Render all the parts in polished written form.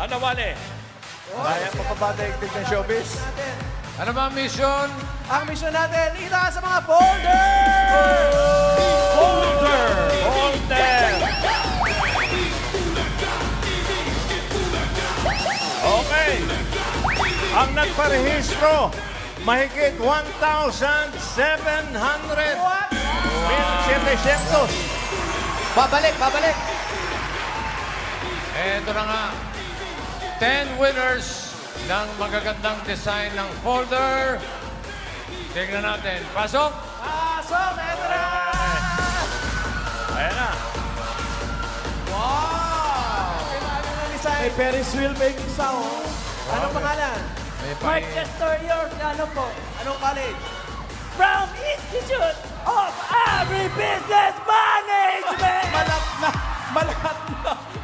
Ano, Wale? Kaya pa ba daigdig ng showbiz? Ano ba ang mission? Ang mission natin, itaas sa mga folder! Folder! Folder! Okay. Ang nagparehistro, mahigit 1,700. 1,700. Babalik! Ito na nga. 10 winners ng magagandang design ng folder. Tingnan natin. Pasok! Pasok! Eto na! Ayan na. Wow! Kailangan na design. May Ferris wheel making sound. Anong pangalan? May Manchester, York. Ano po? Anong college? From Institute of Agribusiness Management! Malat na.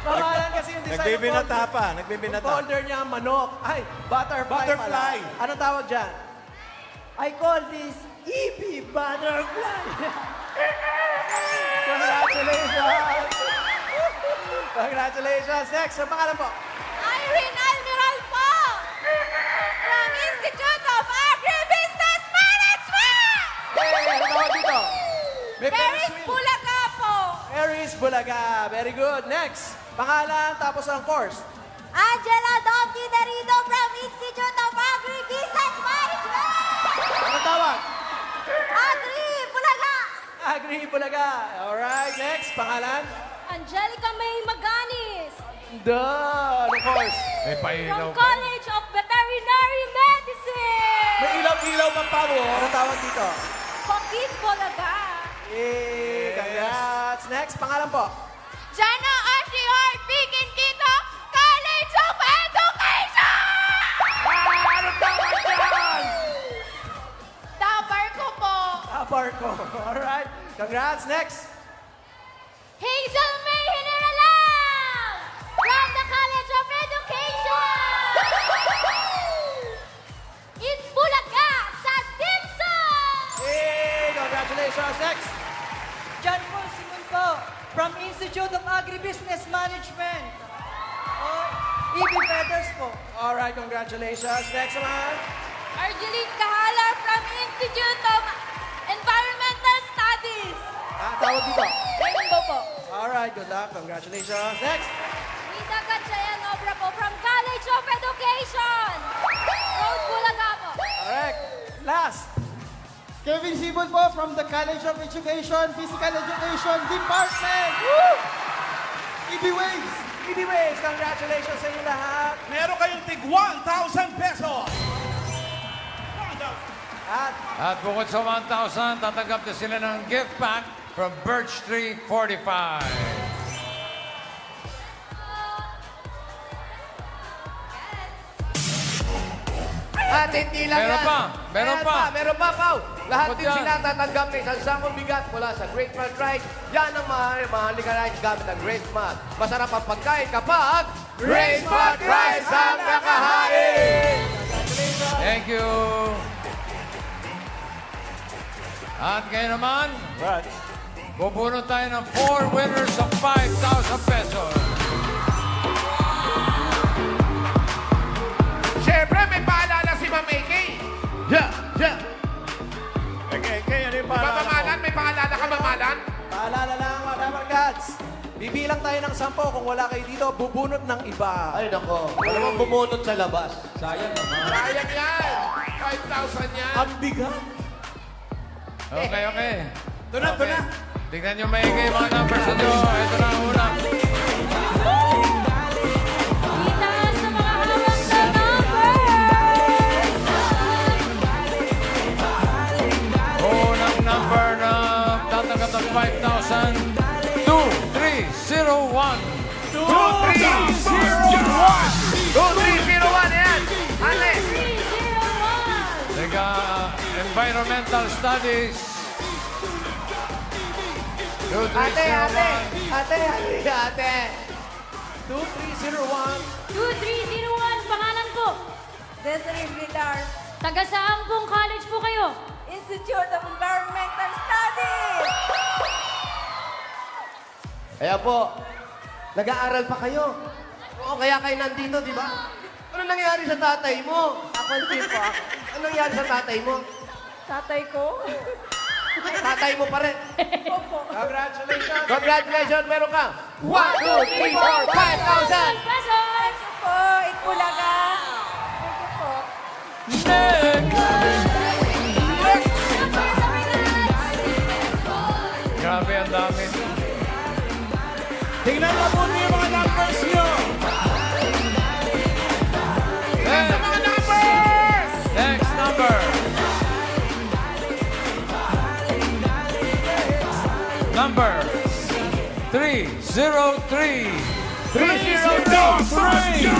Pangalan kasi yung design Nagbibinata ng pa, Yung nagbibinata. folder niya, manok. Ay, butterfly Butterfly. pala. Anong tawag dyan? I call this EP butterfly. Congratulations! Congratulations! Next, ang pangalan po? Irene Almiral po! From Institute of Agribusiness Management! Ano tawag dito? May Paris wheel. Bulaga po! Aries Bulaga. Very good. Next, pangalan tapos ang course. Angela Donkey Derido from Institute of Agribusiness Management! Ano tawag? Agri Bulaga! Agri Bulaga. Alright, next, pangalan? Angelica May Maganis! Ano course? May pailaw From pa. College of Veterinary Medicine! May ilaw-ilaw pa pa mo. Ano tawag dito? Coquit Bulaga! Eh, congrats. Next, pangalan po? Jana Ashior Pikin Quito College of Education! Ano tawag dyan? Dabar ko po! Barco. Alright, congrats. Next. Hazel May Hiniralam! From the College of Education! In Bulaga, sa Dimson! Congratulations. Next. John Paul Simon po, from Institute of Agribusiness Management. EB Feathers po. Alright, congratulations. Next naman. Argeline Kahala from Institute of Environmental Studies! Tawag dito. Rainbow po. Alright, good luck. Congratulations. Next. Rita Gatchayan Obra po from College of Education! Road Bulaga po. Alright. Last. Kevin Sibon po, from the College of Education, Physical Education Department. EB Waves. Anyways, congratulations sa inyo lahat. Meron kayong tig 1,000 pesos. At At bukod sa 1,000, tatanggap na sila ng gift pack from Birch Tree 45. At hindi lang Meron yan. pa, meron pa. Meron pa, Pao. Lahat Bukod din yan. sila tatanggap ng isang samong bigat mula sa Great Mart Rice. Yan ang mahalikan rice gamit ng Great Mart. Masarap ang pagkain kapag Great Mart Rice ang nakahain! Thank you. At ngayon naman, Brad. bubunot tayo ng 4 winners of 5,000 pesos. Siyempre, may paalala si Ma'am AK. Yeah. Okay, ano yung paalala mo? Mamalan, may paalala ka, Mamalan? paalala lang mga Dabar Gods. Bibilang tayo ng 10. Kung wala kayo dito, bubunot ng iba. Ay, nako. Alam mo, bumunot sa labas. Sayang naman. Sayang yan. 5,000 yan. Ang bigat. Okay. Ito na. Tignan nyo maigay mga numbers nyo. Ito na ang una. Itaas sa mga hawak na number! Unang number na tatanggap ng 5,000. 2301. 2301 yan. Ane. 301! Teka, Environmental Studies. 2301. Ate. 2301. 2301, pangalan po. Desiree Vidar, Taga saan pong college po kayo? Institute of Environmental Studies. Ayan po. Nag-aaral pa kayo. Oo, kaya kayo nandito, di ba? Ano nangyari sa tatay mo? Ako din po ako. Ano nangyari sa tatay mo? Tatay ko? Tatay mo pa rin. Congratulations! Congratulations, meron ka. 1, 2, 3, 4, 5,000! Pesos! Po, Itbulaga. Thank you po. Grabe, ang dami. Tingnan na po niyo yung mga numbers niyo. Next, Mga numbers! next number. Number 303. 303. 303.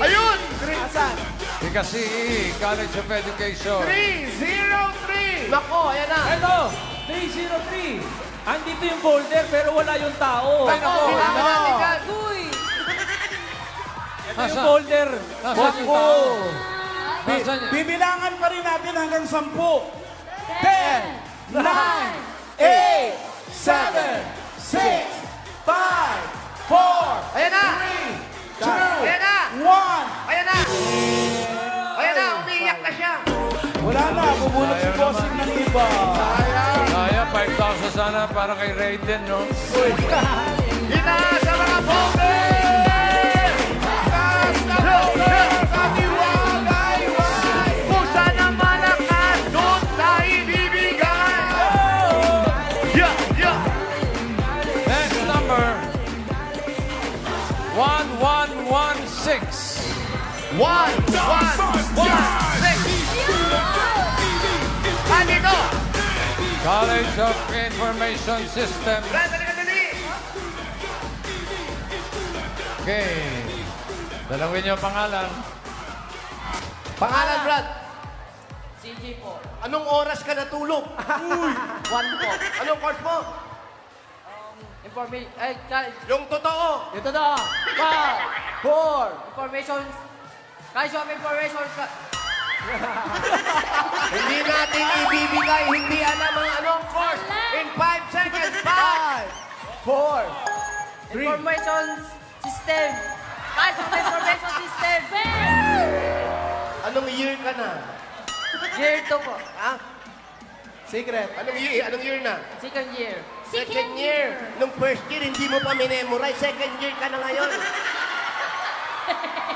Ayun! Asan? PCCE, College of Education. 303! Nako, ayan na. Ito, 303. Andito yung folder pero wala yung tao. Nako, bilangan natin yan. Uy! Ito yung Nasa- folder. Nasaan yung Wako. tao? Nasaan yan? Bibilangan pa rin natin hanggang 10. 10, 9, 8, 7, 6, 5, 4, Ayan na. 2, Ayan na. 1. Ayan na. Ayan na, umiiyak na siya. Wala na, bubulot si Ayaw bossing ng iba. Kaya 5,000 sana para kay Raiden, no? Itaas ang mga folder! Itaas na folder! Katiwagay-wag! Kung saan ang malakas, doon tayo bibigay! Yeah, yeah! Next number 1116. 1, 1, 1, 6! Andito! College of Information System. Brad, halika dali! Okay. Dalawin niyo ang pangalan. Pangalan, Brad? CJ po. Anong oras ka natulog? 1 po. Anong course mo? Information, Yung totoo. Ito na! 5, 4, information, College of Information, Hindi natin ibibigay, hindi alam ang anong course. In 5 seconds, 5! 4, Information System. College of Information System. Anong year ka na? Year 2 po. Ha? secret. Anong year na? Second year. Second year. Nung first year, hindi mo pa minemorize. Second year ka na ngayon.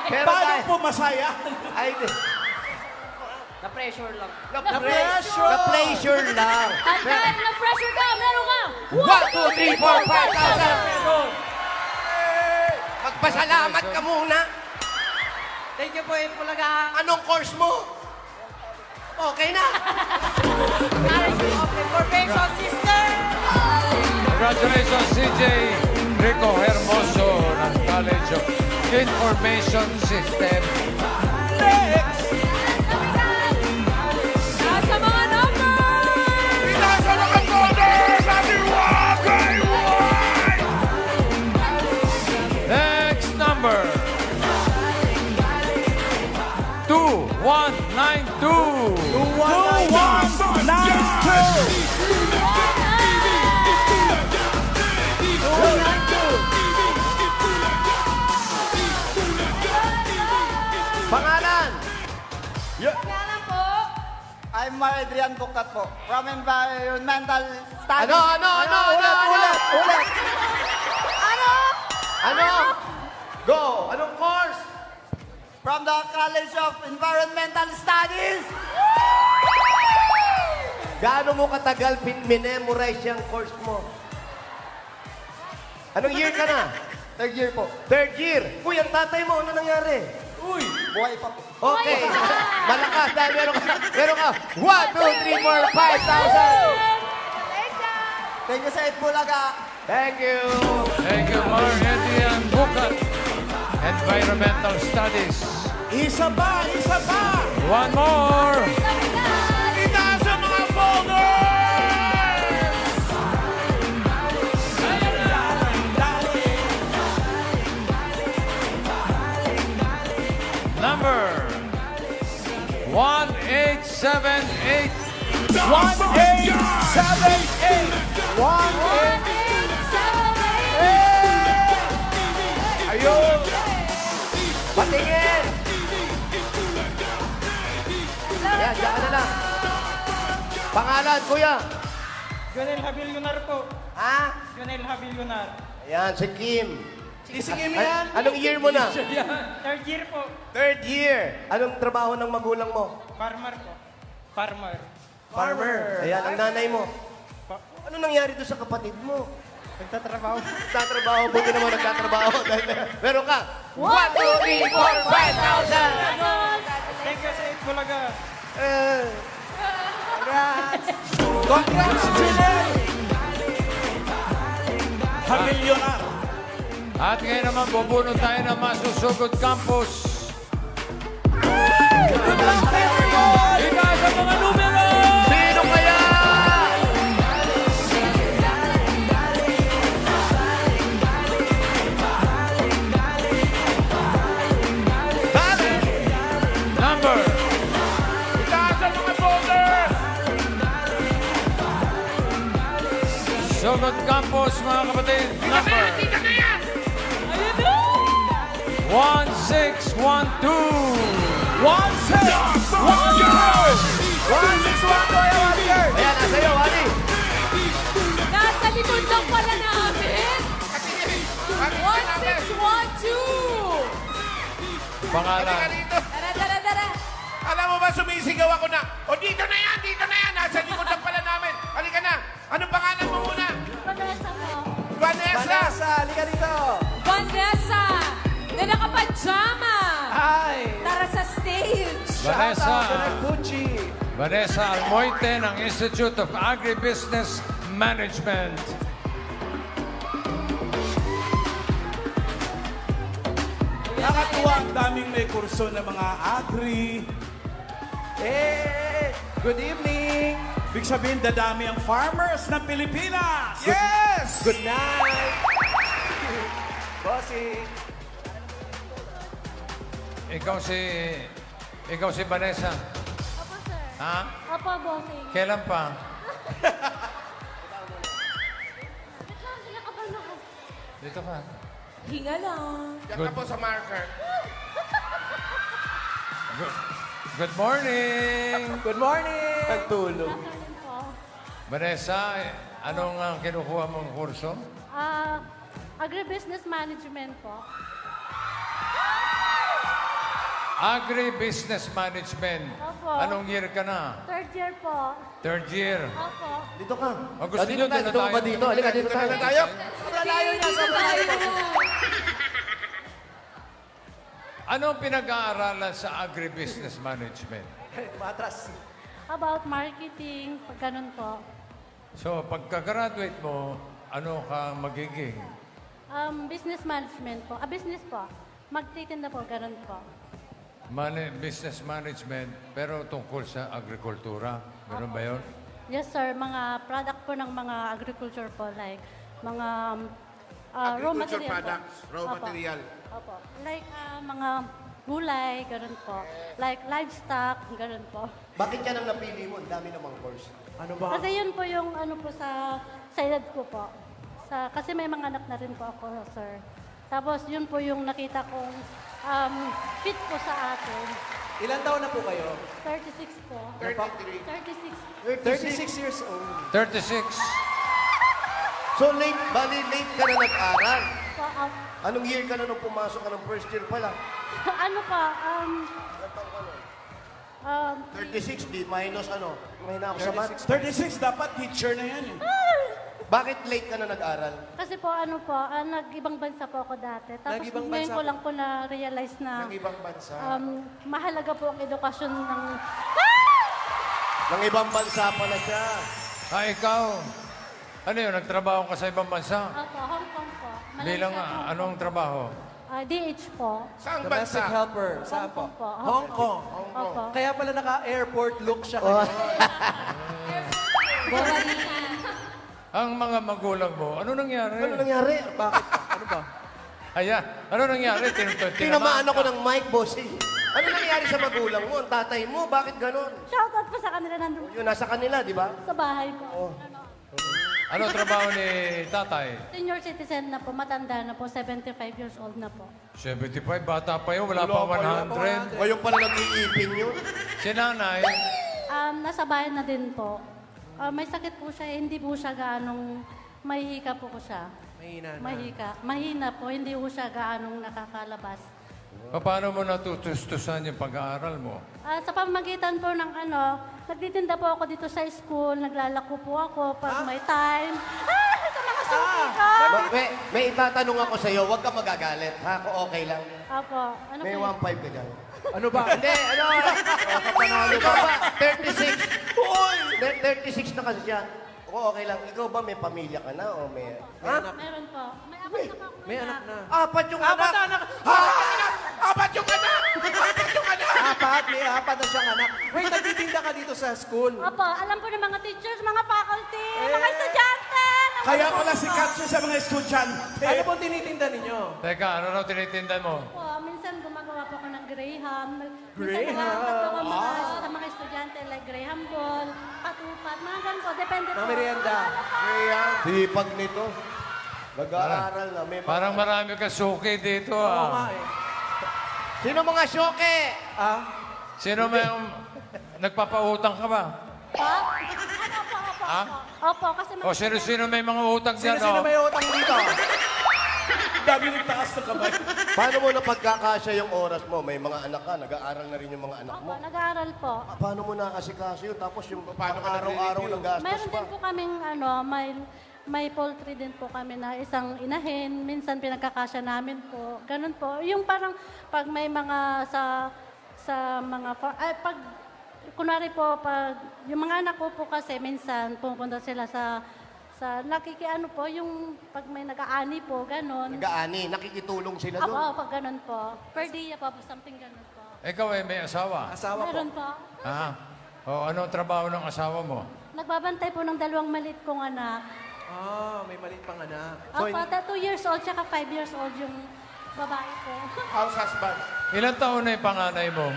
Pero Paano dahil... po masaya? Ay, Na-pressure lang. na-pressure. Na-pressure lang. At dahil na-pressure ka, meron ka 1, 2, 3, 4, 5,000. Magpasalamat ka muna. Thank you po, Itbulaga. Anong course mo? Okay na. College of Information System. Congratulations, CJ Rico Hermoso ng College of Information System. Nasa mga numbers! Itaas ang mga folder! Katiwagay-wag! Next number 2192. 2192. Pangalan? Kailan po? I'm Adrian Bukat po, from Environmental Studies. Ulit. Ano? Ano? Go. Anong course? From the College of Environmental Studies. Gaano mo katagal minemorize yung course mo? Anong year ka na? Third year po. Third year. Uy, ang tatay mo, ano nangyari? Uy, Buhay pa po. Okay. Malakas dahil meron ka 1, 2, 3, 4, 5,000. Thank you sa Itbulaga. Thank you. Thank you, Marian Bukat. Environmental Studies. isa pa, isa pa. One more. Itaas ang mga folder! Number 1878. 1878. Ayun! Patingin! Yan, diyan ka na lang. Pangalan, kuya. Jonel Habilyonar po. Ha? Jonel Habilyonar. Ayan, si Kim. Isigim yan. Anong year mo na? Third year po. Third year. Anong trabaho ng magulang mo? Farmer po. Farmer. Farmer. Ayan, ang nanay mo. Ano nangyari doon sa kapatid mo? Nagtatrabaho. Nagtatrabaho, buti naman nagtatrabaho. Meron ka. 1, 2, 3, 4, 5,000! Thank you sa Itbulaga. Congrats, Janelle! Hamilyonar. At ngayon naman, bubunod tayo ng Masusugod Campus. Itaas ang mga numero! Sino kaya? Number Itaas ang mga boulders! Sugod Campus, mga kapatid. Number Dito na yan! 1612. 1-6-1-0! Ayan, nasa iyo, Wally. Nasa likod lang pala namin. 1612. Pangalan. Dito. Tara, tara, tara. Alam mo ba, sumisigaw ako na, o dito na yan, dito na yan, nasa likod lang pala namin. Halika na. Anong pangalan mo muna? Vanessa mo. Vanessa! Vanessa, halika dito. Vanessa, na nakapajama. Hi. Tara sa stage. Vanessa. Shout out to Gucci. Vanessa Almoite ng Institute of Agribusiness Management. Nakatuwa ang daming may kurso ng mga agri. Hey, good evening. Big sabihin, dadami ang farmers ng Pilipinas. Yes! Good night. Bossy. Ikaw si Vanessa. Opo, sir. Ha? Opo, bossing. Kailan pa? Nakapal na ako. Dito ka. Hinga lang. Diyan ka po sa marker. Good morning! Good morning. Nagtulog. Afternoon po. Vanessa, anong kinukuha mong kurso? Agribusiness management po. Agribusiness Management. Opo. Anong year ka na? Third year po. Third year. Opo. Dito ka. O, gusto Dito nyo, tayo. dito Dito ka ba tayo. dito? Halika, dito tayo. Tayo. Sobrang layo niya, sobrang layo. Anong pinag-aaralan sa Agribusiness Management? Matras. About marketing, pag ganun po. So, pagka-graduate mo, ano ka magiging? Business management po. Business po. Magtitinda po, ganun po. Business Management, pero tungkol sa agrikultura. Meron ba yun? Yes, sir. Mga product po ng mga agriculture po, like mga raw Agriculture material products, po. raw Opo. material. Opo. Like mga gulay, ganun po. Like livestock, ganun po. Bakit yan ang napili mo? Ang dami namang course. Ano ba? Kasi yun po yung ano po sa edad ko po. Kasi may mga anak na rin po ako, sir. Tapos yun po yung nakita kong fit po sa atin. Ilan taon na po kayo? 36 po. 33. 36. 36 years old. 36. So late, bali late ka na nag-aral. Po, Anong year ka na nung pumasok ka ng first year pa lang? ano pa, 36, di minus ano? Mahina ako sa math. 36, dapat teacher na yan. Bakit late ka na nag-aral? kasi po ano po, nag-ibang bansa po ako dati. Tapos Nag-ibang ngayon bansa ko po? lang po na-realize na Ng ibang bansa. mahalaga po ang edukasyon ng... Nang ibang bansa pala siya. Ikaw, ano yun, nagtrabaho ka sa ibang bansa? Opo, Hong Kong po. Malaysia Bilang po. anong trabaho? DH po. Saan Domestic bansa? helper. Saan Hong po? Kong po. Hong Kong. Opo. Kaya pala naka-airport look siya ngayon. Ang mga magulang mo, ano nangyari? Ano nangyari? Bakit? Ano ba? Ayan, ano nangyari? Tinamaan ako ng mic, bossing. Ano nangyari sa magulang mo? Ang tatay mo? Bakit ganon? Shoutout po sa kanila nandun Yun, nasa kanila, di ba? sa bahay po. Ano? Ano trabaho ni tatay? Senior citizen na po, matanda na po, 75 years old na po. 75, bata pa yun, wala pa 100. Ngayon pala nag-iipin yun. Si nanay, Nasa bahay na din po. May sakit po siya, hindi po siya gaanong mahihika po siya. Mahina na. Mahina po, hindi po siya gaanong nakakalabas. paano mo natutustusan yung pag-aaral mo? Sa pamagitan po ng nagtitinda po ako dito sa school, naglalako po ako pag may time. Sa mga suki ko! May itatanong ako sa'yo, huwag ka magagalit. Ha? Kung okay lang. Opo, ano May po? 1.5 ka dyan. Ano ba? Hindi, ikaw ba? 36. Uy! 36 na kasi siya. Kung okay lang, ikaw ba may pamilya ka na o may... Ha? Meron po. May apat na po ako. May anak na. Apat yung anak. Apat yung anak! Apat yung anak! May apat na siyang anak. Wait, nagtitinda ka dito sa school. Opo, alam po ng mga teachers, mga faculty, mga estudyante. Kaya pala sikat siya sa mga estudyante. Ano pong tinitinda ninyo? Teka, ano raw tinitindan mo? Po, minsan gumagawa po ako ng Graham. Graham? Minsan naghahanap ako sa mga estudyante like Graham ball, patupat, mga ganun po. Depende po. Mga merienda. Sipag nito. Nag-aaral na. May Parang marami ka suki dito Oo nga ah. eh. Sino mga syoke? Sino may nagpapautang ka ba? Po? Opo. Ha? Opo, kasi O sino-sino may mga utang dyan? Sino-sino oh? may utang dito? Dami ng taas na kamay. Paano mo napagkakasya yung oras mo? May mga anak ka, nag-aaral na rin yung mga anak Opo, mo. nag-aaral po. Paano mo nakasikaso yun? Tapos yung Paano ka araw-araw nare-review? ng gastos Mayroon pa. din po kaming may poultry din po kami na isang inahin. Minsan pinagkakasya namin po. Ganun po. Yung parang pag may mga sa mga pag kunwari po pag yung mga anak ko po kasi minsan pupunta sila sa nakikiano po yung pag may nag-aani po ganun. Nag-aani, nakikitulong sila Ako doon. pag ganun po. Per day po something ganun po. Ikaw ay may asawa. Asawa po. Meron po. Ha? O anong trabaho ng asawa mo? Nagbabantay po ng 2 maliit kong anak. May maliit pang anak. Opo, 2 years old tsaka 5 years old yung babae ko. House husband. Ilang taon na yung panganay mo?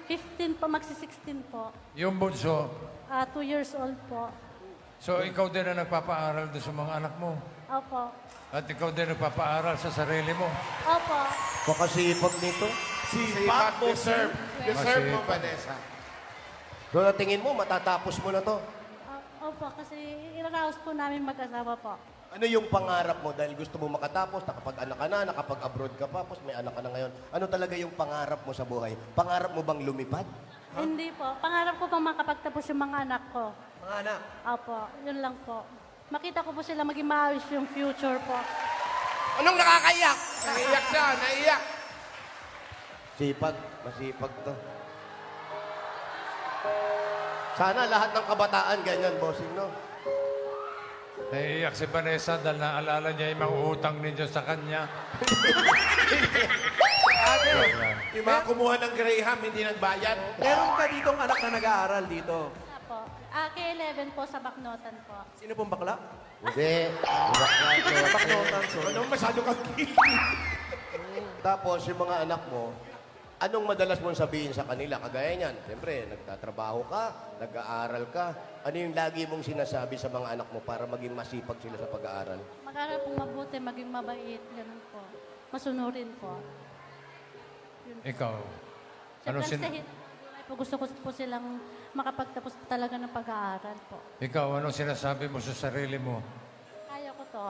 15 po, magsi-16 po. Yung bunso. 2 years old po. So ikaw din na nagpapaaral doon sa mga anak mo. Opo. At ikaw din nagpapaaral sa sarili mo. Opo. Pakasipag nito. Sipat, deserve. Deserve mo, Masipag. Vanessa. So na tingin mo, matatapos mo na to. Opo, kasi iraraos po namin mag-asawa po. Ano yung pangarap mo? Dahil gusto mo makatapos, nakapag-anak ka na, nakapag-abroad ka pa, tapos may anak ka na ngayon. Ano talaga yung pangarap mo sa buhay? Pangarap mo bang lumipad? Hindi po. Pangarap ko pa makapagtapos yung mga anak ko. Mga anak. Opo, yun lang po. Makita ko po sila maging maayos yung future po. Anong nakakaiyak? Naiyak siya, naiyak. Sipag, masipag to. Sana lahat ng kabataan ganyan, bossing, no? Naiiyak si Vanessa dahil naalala niya yung mga utang ninyo sa kanya. Yung mga kumuha ng Graham, hindi nagbayad. Meron ka ditong anak na nag-aaral dito. Opo. K11 po sa Baknotan po. Sino pong bakla? Hindi. Baknotan, sorry. Ano, masyado kang Tapos, yung mga anak mo, anong madalas mong sabihin sa kanila? Kagaya niyan, siyempre, nagtatrabaho ka, nag-aaral ka. Ano yung lagi mong sinasabi sa mga anak mo para maging masipag sila sa pag-aaral? Mag-aral pong mabuti, maging mabait, ganun po. Masunurin po. Ikaw. Ano Siyempre, gusto ko po silang makapagtapos talaga ng pag-aaral po. Ikaw, anong sinasabi mo sa sarili mo? Kaya ko to.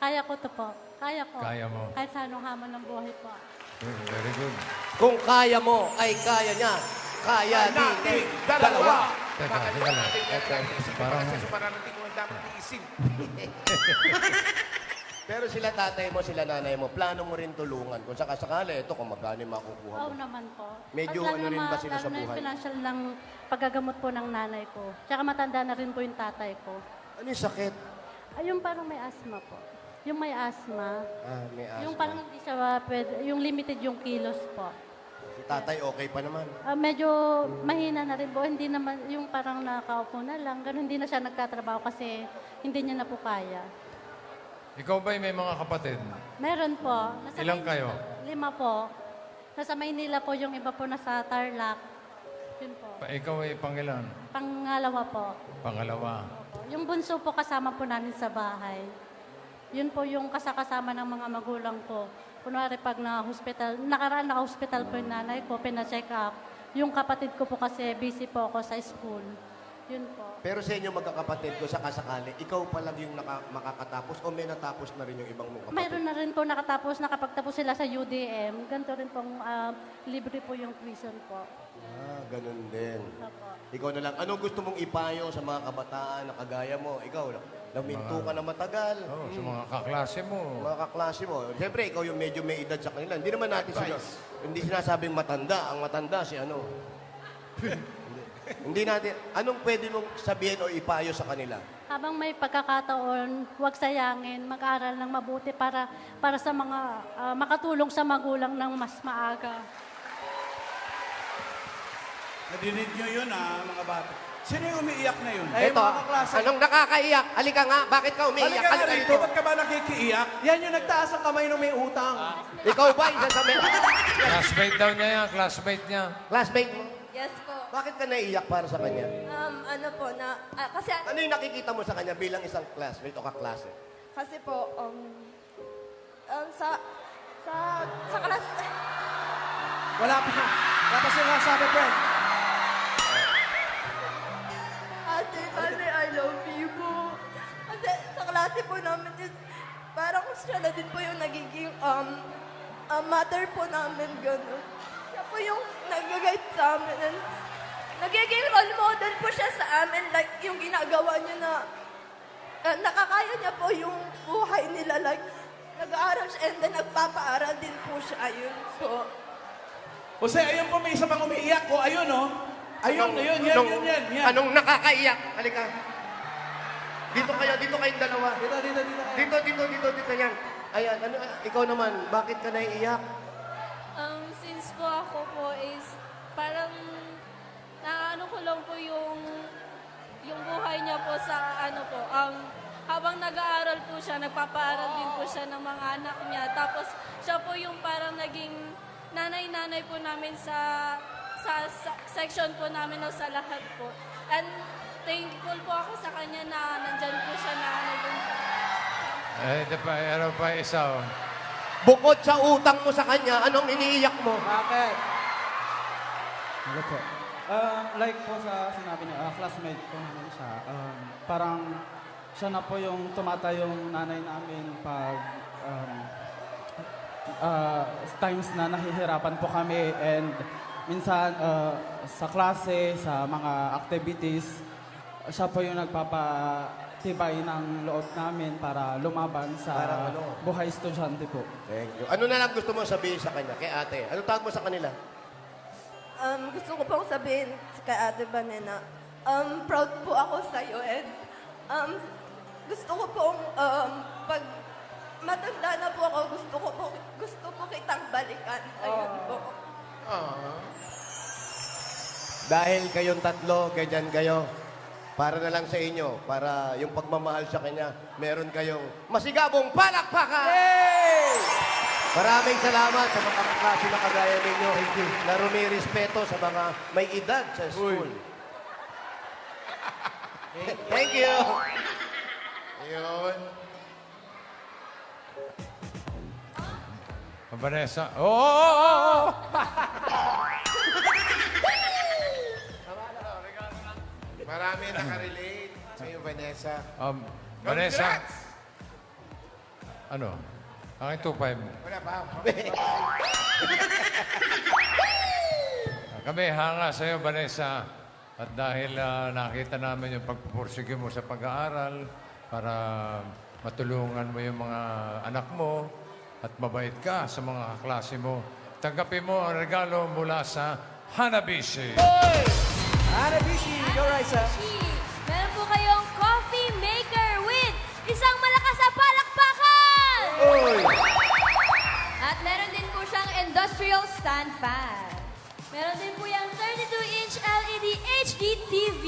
Kaya ko to po. Kaya ko. Kaya mo. Kahit sa anong hamon ng buhay po. Very good. Kung kaya mo, ay kaya niya. Kaya din. Dalawa. Teka, teka lang. Parang- Kasi mararating mo ang dapat iisin. Pero sila tatay mo, sila nanay mo, plano mo rin tulungan. Kung sakasakali, ito kung magkano yung makukuha Oo mo. naman po. Medyo At lalo ano rin na- ba sila sa lalo na yung buhay? financial ng paggagamot po ng nanay ko. Tsaka matanda na rin po yung tatay ko. Ano yung sakit? Ay, yung parang may asthma po. Yung may asthma. May asthma. Yung parang hindi siya pwede, yung limited yung kilos po. Si tatay okay pa naman. Medyo mahina na rin po. Hindi naman, yung parang nakaupo na lang. Ganun, hindi na siya nagtatrabaho kasi hindi niya na po kaya. Ikaw ba'y may mga kapatid? Meron po. Ilang kayo? 5 po. Nasa Maynila po, yung iba po nasa Tarlac. Yun po. Ikaw ay pangilan? Pangalawa po. Pangalawa. Yung bunso po kasama po namin sa bahay. Yun po yung kasakasama ng mga magulang ko. Kunwari pag nakaraan naka-hospital po yung nanay ko, pina-check up. Yung kapatid ko po kasi busy po ako sa school. Yun po. Pero sa inyo magkakapatid ko, sakasakali, ikaw pa lang yung makakatapos o may natapos na rin yung ibang mong kapatid? Mayroon na rin po nakapagtapos sila sa UDM. Ganito rin pong libre po yung tuition po. Ganun din. Opo. Ikaw na lang, anong gusto mong ipayo sa mga kabataan na kagaya mo? Ikaw, naminto ka na matagal. Oh, sa mga kaklase mo. Mga kaklase mo. Siyempre, ikaw yung medyo may edad sa kanila. Hindi naman natin sila, hindi sinasabing matanda. Ang matanda si ano. Hindi natin, anong pwede mong sabihin o ipayo sa kanila? Habang may pagkakataon, huwag sayangin, mag-aral ng mabuti para sa mga makatulong sa magulang ng mas maaga. Nadinig nyo yun, mga bata. Sino yung umiiyak na yun? Ay, Ito, mga kaklase. anong nakakaiyak? Halika nga, bakit ka umiiyak? Halika nga Halika rito, dito. ba't ka ba nakikiiyak? Yan yung nagtaas ang kamay nung may utang. Ikaw ba, isa sa may... Classmate daw niya yan, classmate niya. Classmate mo? Yes po. Bakit ka naiiyak para sa kanya? Ano po, kasi Ano yung nakikita mo sa kanya bilang isang classmate o kaklase? po, sa class, Wala pa. Wala pa sila sabi, friend. ate, I love you po. Kasi sa klase po namin is, parang siya na din po yung nagiging, mother po namin, gano'n. Siya po yung nag-guide sa amin. And nagiging role model po siya sa amin, like yung ginagawa niya na nakakaya niya po yung buhay nila, like nag-aaral siya and then nagpapaaral din po siya, ayun. So, Jose, ayun po, may isa pang umiiyak ko. Ayun, oh. Ayun, yan. Anong nakakaiyak? Halika. Dito kayong dalawa. Dito yan. Ayan, ikaw naman, bakit ka naiiyak? Since po ako po is parang naano ko lang po yung buhay niya po sa ano po. Habang nag-aaral po siya, nagpapaaral din po siya ng mga anak niya. Tapos siya po yung parang naging nanay-nanay po namin sa section po namin o sa lahat po. And thankful po ako sa kanya na nandyan po siya na ano dun. Ano pa isa, oh. Bukod sa utang mo sa kanya, anong iniiyak mo? Bakit? Ano po? Like po sa sinabi niya, classmate po namin siya. Parang siya na po yung tumatayong nanay namin pag times na nahihirapan po kami and minsan sa klase, sa mga activities, siya po yung nagpapatibay ng loob namin para lumaban sa Parang ano? buhay estudyante po. Thank you. Ano na lang gusto mo sabihin sa kanya, kay ate? Anong tawag mo sa kanila? gusto ko pong sabihin kay Ate Vanena, proud po ako sa iyo and gusto ko pong pag matanda na po ako, gusto po kitang balikan. Ayun po. Dahil kayong tatlo, ganyan kayo, para na lang sa inyo, para yung pagmamahal sa kanya, meron kayong masigabong palakpakan! Maraming salamat sa mga kaklase na kagaya ninyo na rumirespeto sa mga may edad sa school. Thank you! Ayun. Vanessa. Oh! Marami nakarelate sa iyo, Vanessa. Vanessa. Congrats! Ano? Aking 2.5. Wala pa. Kami hanga sa iyo, Vanessa. At dahil nakita namin yung pagpupursige mo sa pag-aaral para matulungan mo yung mga anak mo at mabait ka sa mga kaklase mo, tanggapin mo ang regalo mula sa Hanabishi. Hanabishi, go Raisa. Meron po kayong coffee maker with isang malakas na palakpakan! At meron din po siyang industrial stand fan. Meron din po yung 32-inch LED HD TV.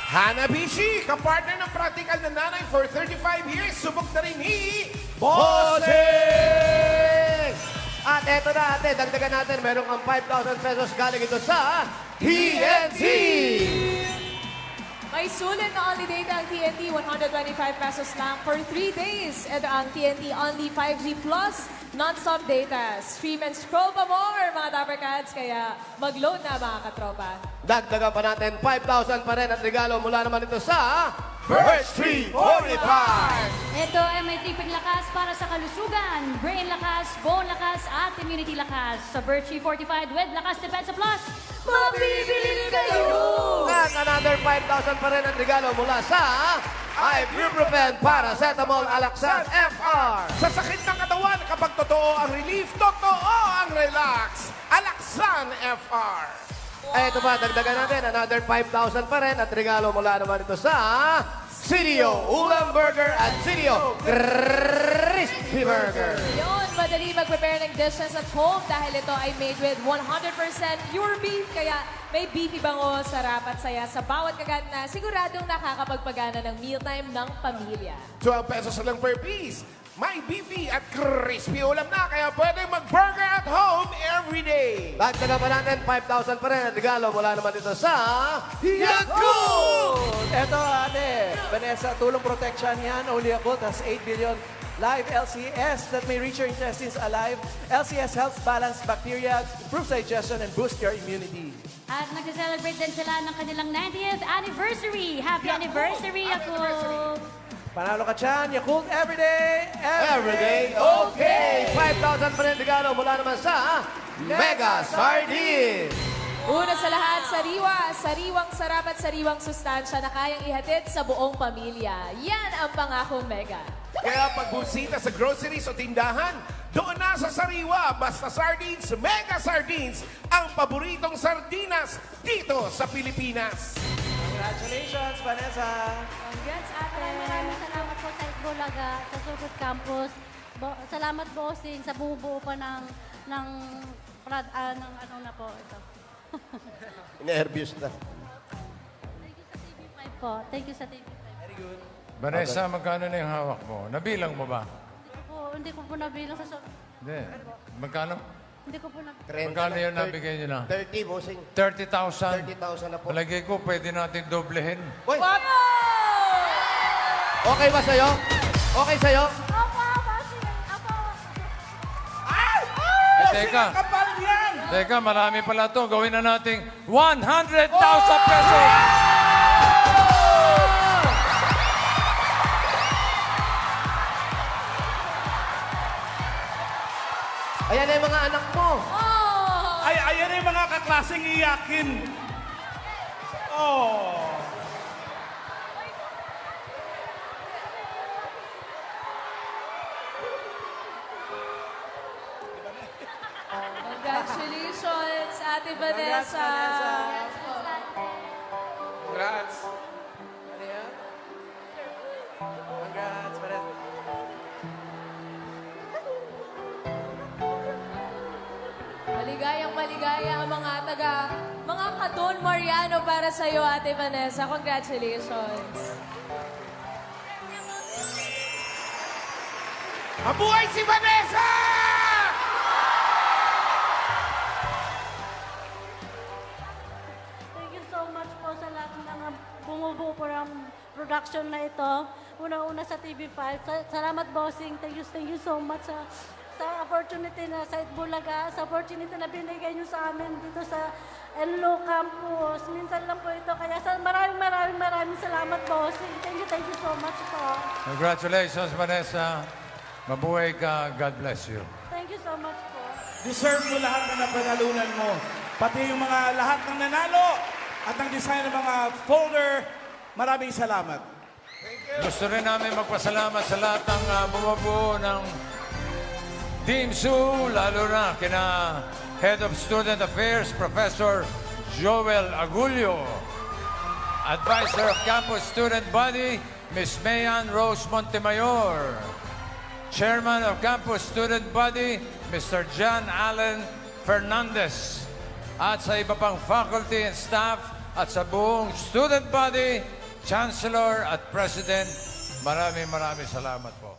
Hanabishi, kapartner ng practical na nanay for 35 years. Subok na rin ni Bossing! At eto na ate, dagdagan natin. Meron kang 5,000 pesos galing ito sa TNT! May sulit na only data ang TNT, 125 pesos lang for 3 days. Ito ang TNT Only 5G Plus non-stop data. Stream and scroll pa more, mga Dapper Cats. Kaya mag-load na, mga katropa. Dagdagan pa natin 5,000 pa rin at regalo mula naman ito sa Birch Tree 45! Ito ay may tipid lakas para sa kalusugan, brain lakas, bone lakas, at immunity lakas. Sa Birch Tree Fortified with Lakas Depensa Plus, mabibilin kayo! At another 5,000 pa rin ang regalo mula sa Ibuprofen Paracetamol Alaxan FR. Sa sakit ng katawan, kapag totoo ang relief, totoo ang relax. Alaxan FR. Ito pa, dagdagan natin another 5,000 pa rin at regalo mula naman ito sa Sirio Ulam Burger at Sirio Crispy Burger. Yun, madali mag-prepare ng dishes at home dahil ito ay made with 100% pure beef. Kaya may beefy bango, sarap at saya sa bawat kagat na siguradong nakakapagpagana ng mealtime ng pamilya. 12 pesos lang per piece. May beefy at crispy ulam na, kaya pwede mag-burger at home every day. Dagdagan pa natin 5,000 pa rin at regalo mula naman ito sa Yakult! Eto ate, Vanessa, tulong protection yan. Only Yakult has 8 billion live LCS that may reach your intestines alive. LCS helps balance bacteria, improves digestion, and boost your immunity. At nag-celebrate din sila ng kanilang 90th anniversary. Happy anniversary, Yakult! Panalo ka dyan, Yakult everyday, Everyday okay! 5,000 pa rin regalo mula naman sa Mega Sardines! Una sa lahat, sariwa. Sariwang sarap at sariwang sustansya na kayang ihatid sa buong pamilya. Yan ang pangakong Mega. Kaya pagbusita sa groceries o tindahan, doon na sa sariwa. Basta sardines, Mega Sardines, ang paboritong sardinas dito sa Pilipinas. Congratulations, Vanessa! Congrats, ate. Maraming salamat po sa Itbulaga, sa Sugut Campus. Salamat bossing sa bumubuo pa ng ano na po ito. Nervous na. Thank you sa TV5 po. Thank you sa TV5. Very good. Vanessa, magkano na yung hawak mo? Nabilang mo ba? Hindi ko po nabilang sa Hindi. Magkano? Hindi ko po na... Magkano yun nabigay nyo na? 30, bossing. 30,000. 30,000 na po. Palagay ko, pwede natin doblehin. Uy! Okay ba sa'yo? Okay sa'yo? Opo, bossing! Opo! Teka. Kapal yan! Teka, marami pala to. Gawin na nating 100,000 pesos! Ayan na yung mga anak mo. Ay, ayan yung mga kaklaseng iyakin. Oh. Congratulations, Ate Vanessa. Congrats! Ano yan? Congrats, Vanessa. Maligayang maligaya ang mga Kadon Mariano para sa iyo, Ate Vanessa. Congratulations. Mabuhay si Vanessa! Thank you so much po sa lahat ng bumubuo po ng production na ito. Una-una sa TV5. Salamat, bossing. Thank you so much sa opportunity na sa Itbulaga, sa opportunity na binigay niyo sa amin dito sa Enlo Campus. Minsan lang po ito. Kaya maraming salamat, bossing. Thank you so much po. Congratulations, Vanessa. Mabuhay ka. God bless you. Thank you so much po. Deserve mo lahat na napanalunan mo. Pati yung mga lahat ng nanalo at ang design ng mga folder. Maraming salamat. Gusto rin namin magpasalamat sa lahat ng bumubuo ng Team Sue, lalo na kina Head of Student Affairs, Professor Joel Agulio. Advisor of Campus Student Body, Ms. Mayan Rose Montemayor. Chairman of Campus Student Body, Mr. John Allen Fernandez. At sa iba pang faculty and staff at sa buong student body, Chancellor at President, maraming salamat po.